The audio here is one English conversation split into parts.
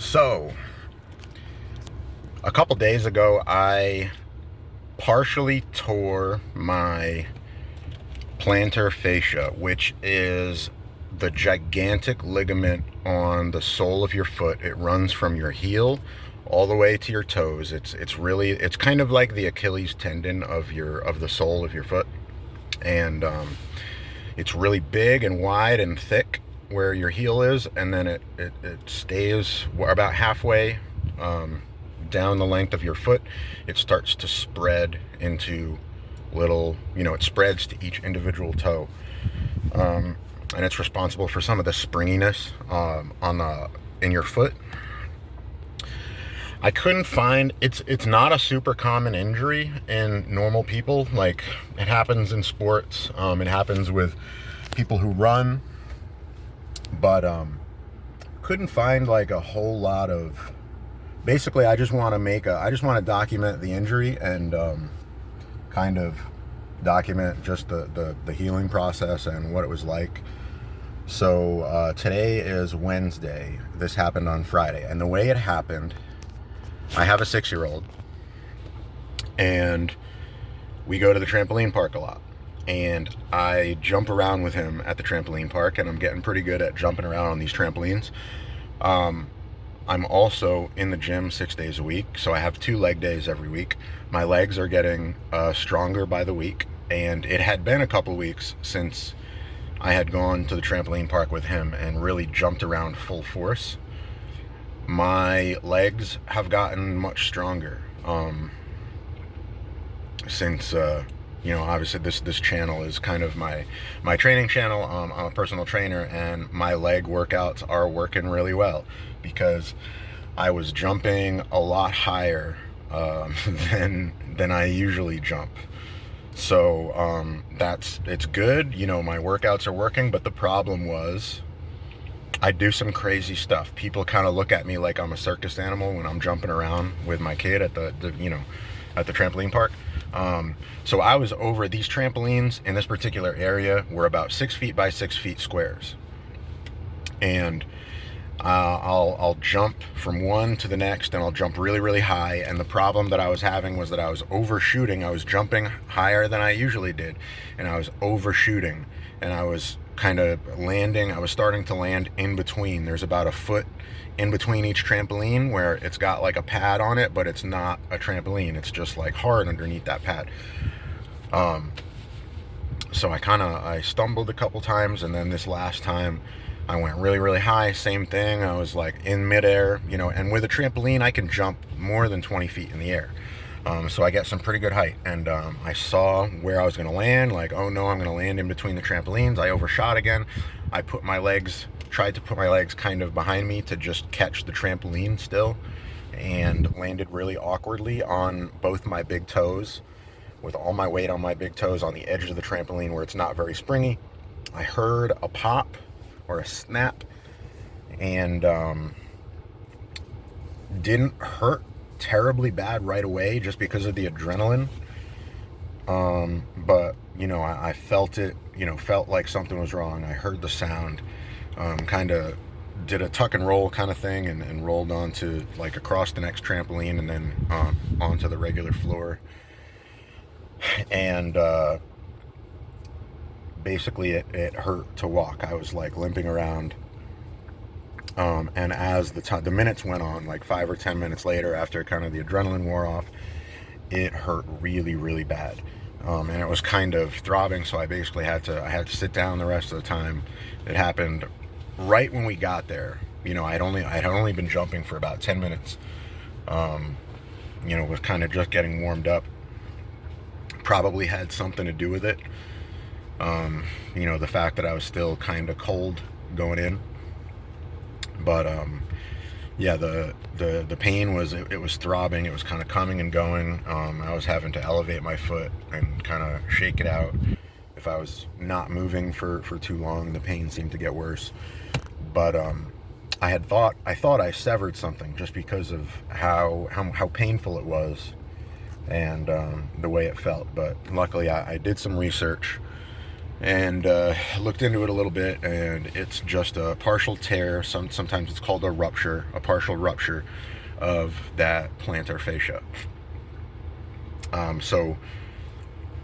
So, a couple days ago, I partially tore my plantar fascia, which is the gigantic ligament on the sole of your foot. It runs from your heel all the way to your toes. It's kind of like the Achilles tendon of the sole of your foot, and it's really big and wide and thick where your heel is, and then it stays about halfway down the length of your foot. It starts to spread into little, it spreads to each individual toe, and it's responsible for some of the springiness in your foot. I couldn't find it's not a super common injury in normal people. Like, it happens in sports, it happens with people who run, but couldn't find like a whole lot of. Basically, I just want to document the injury and kind of document just the healing process and what it was like. So today is Wednesday. This happened on Friday, and the way it happened, I have a 6-year-old, and we go to the trampoline park a lot, and I jump around with him at the trampoline park, and I'm getting pretty good at jumping around on these trampolines. I'm also in the gym 6 days a week, so I have 2 leg days every week. My legs are getting stronger by the week, and it had been a couple weeks since I had gone to the trampoline park with him and really jumped around full force. My legs have gotten much stronger since obviously this channel is kind of my training channel. I'm a personal trainer, and my leg workouts are working really well because I was jumping a lot higher than I usually jump. So it's good. My workouts are working, but the problem was I do some crazy stuff. People kind of look at me like I'm a circus animal when I'm jumping around with my kid at the trampoline park. So I was over these trampolines in this particular area were about 6 feet by 6 feet squares, and I'll jump from one to the next, and I'll jump really, really high. And the problem that I was having was that I was overshooting. I was jumping higher than I usually did, and I was overshooting, and I was kind of landing. I was starting to land in between. There's about a foot in between each trampoline where it's got like a pad on it, but it's not a trampoline. It's just like hard underneath that pad. So I stumbled a couple times, and then this last time I went really, really high. Same thing. I was like in midair, and with a trampoline I can jump more than 20 feet in the air. So I get some pretty good height, and I saw where I was going to land. Like, oh no, I'm going to land in between the trampolines. I overshot again. I tried to put my legs kind of behind me to just catch the trampoline still, and landed really awkwardly on both my big toes, with all my weight on my big toes on the edge of the trampoline where it's not very springy. I heard a pop or a snap, and didn't hurt terribly bad right away just because of the adrenaline, but I felt it, felt like something was wrong. I heard the sound, kind of did a tuck and roll kind of thing, and rolled onto like across the next trampoline, and then onto the regular floor, and basically it hurt to walk. I was like limping around. And as the minutes went on, like 5 or 10 minutes later, after kind of the adrenaline wore off, it hurt really, really bad. And it was kind of throbbing, so I basically had to sit down the rest of the time. It happened right when we got there. I had only been jumping for about 10 minutes. Was kind of just getting warmed up. Probably had something to do with it. The fact that I was still kind of cold going in. But the pain was, it was throbbing. It was kind of coming and going. I was having to elevate my foot and kind of shake it out. If I was not moving for too long, the pain seemed to get worse. But I thought I severed something just because of how painful it was, and the way it felt. But luckily I did some research, and looked into it a little bit, and it's just a partial tear. Sometimes it's called a rupture, a partial rupture of that plantar fascia. So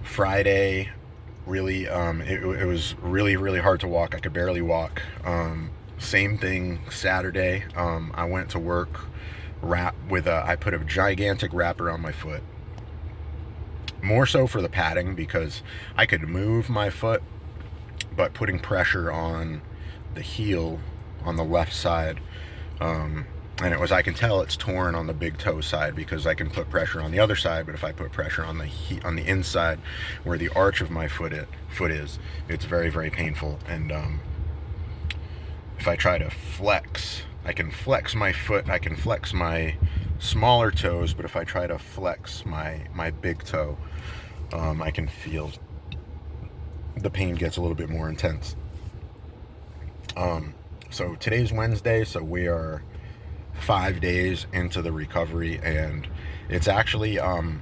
Friday, really, it was really hard to walk. I could barely walk. Same thing Saturday. I went to work I put a gigantic wrap around my foot. More so for the padding, because I could move my foot, but putting pressure on the heel on the left side, and I can tell it's torn on the big toe side because I can put pressure on the other side, but if I put pressure on the inside where the arch of my foot is, it's very painful. And if I try to flex, I can flex my foot, I can flex my smaller toes, but if I try to flex my big toe, I can feel the pain gets a little bit more intense. So today's Wednesday, so we are 5 days into the recovery, and it's actually,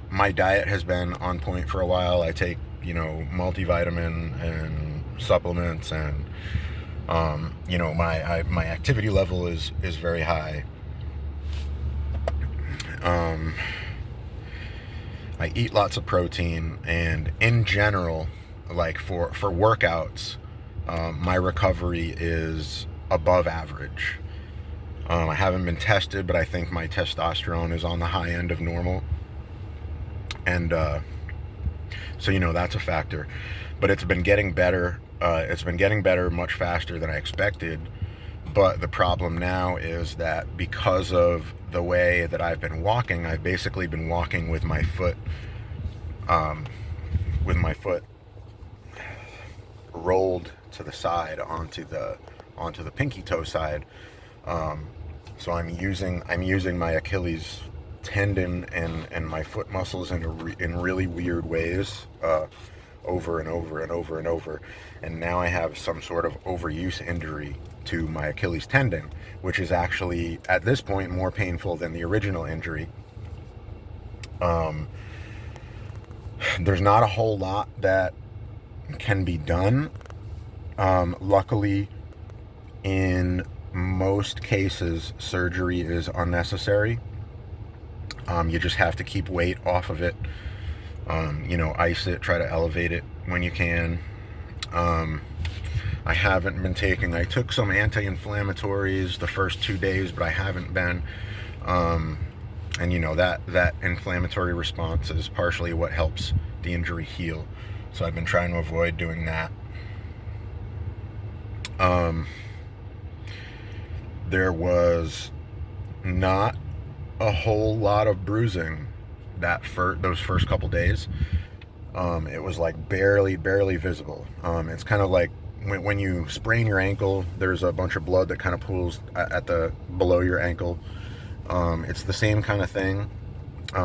my diet has been on point for a while. I take, multivitamin and supplements, and my activity level is very high. I eat lots of protein, and in general, like for workouts, my recovery is above average. I haven't been tested, but I think my testosterone is on the high end of normal. And so, that's a factor. But it's been getting better. It's been getting better much faster than I expected. But the problem now is that because of the way that I've been walking, I've basically been walking with my foot, rolled to the side onto the pinky toe side. So I'm using my Achilles tendon and my foot muscles in really weird ways, over and over. And now I have some sort of overuse injury to my Achilles tendon, which is actually at this point more painful than the original injury. There's not a whole lot that can be done. Luckily, in most cases, surgery is unnecessary. You just have to keep weight off of it. Ice it, try to elevate it when you can. I haven't been I took some anti-inflammatories the first 2 days, but I haven't been. And that inflammatory response is partially what helps the injury heal. So I've been trying to avoid doing that. There was not a whole lot of bruising those first couple days. It was like barely visible. It's kind of like when you sprain your ankle, there's a bunch of blood that kind of pools below your ankle. It's the same kind of thing,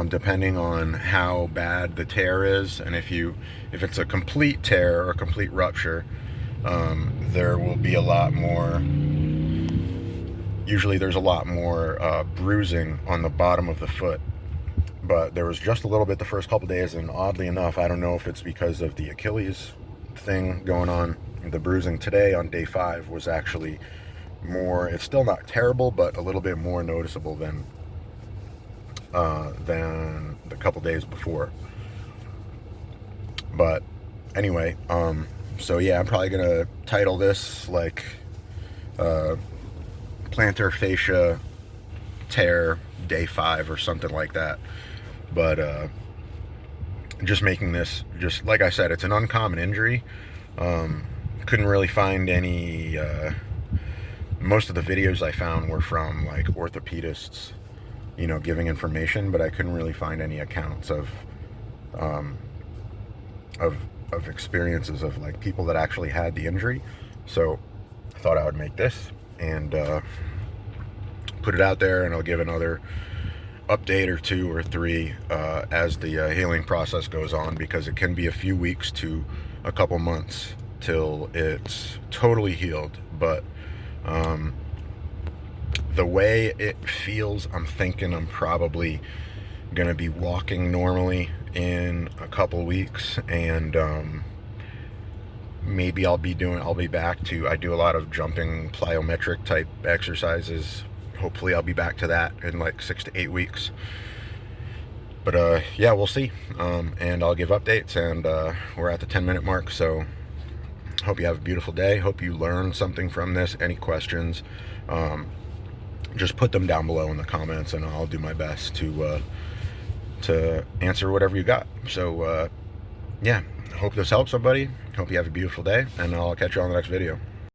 depending on how bad the tear is, and if it's a complete tear or a complete rupture, there will be a lot more. Usually there's a lot more bruising on the bottom of the foot, but there was just a little bit the first couple days, and oddly enough, I don't know if it's because of the Achilles thing going on, the bruising today on day 5 was actually more. It's still not terrible, but a little bit more noticeable than the couple days before. But anyway, so yeah, I'm probably gonna title this like plantar fascia tear day 5 or something like that. But just making this, just like I said, it's an uncommon injury. Couldn't really find any. Most of the videos I found were from like orthopedists, giving information, but I couldn't really find any accounts of experiences of like people that actually had the injury. So I thought I would make this and put it out there, and I'll give another update or 2 or 3 as the healing process goes on, because it can be a few weeks to a couple months till it's totally healed. But the way it feels, I'm thinking I'm probably gonna be walking normally in a couple weeks, and maybe I'll be back to, I do a lot of jumping plyometric type exercises. Hopefully I'll be back to that in like 6 to 8 weeks. But yeah, we'll see. And I'll give updates, and we're at the 10-minute mark, so hope you have a beautiful day. Hope you learned something from this. Any questions, just put them down below in the comments, and I'll do my best to answer whatever you got. So yeah, hope this helps somebody. Hope you have a beautiful day, and I'll catch you on the next video.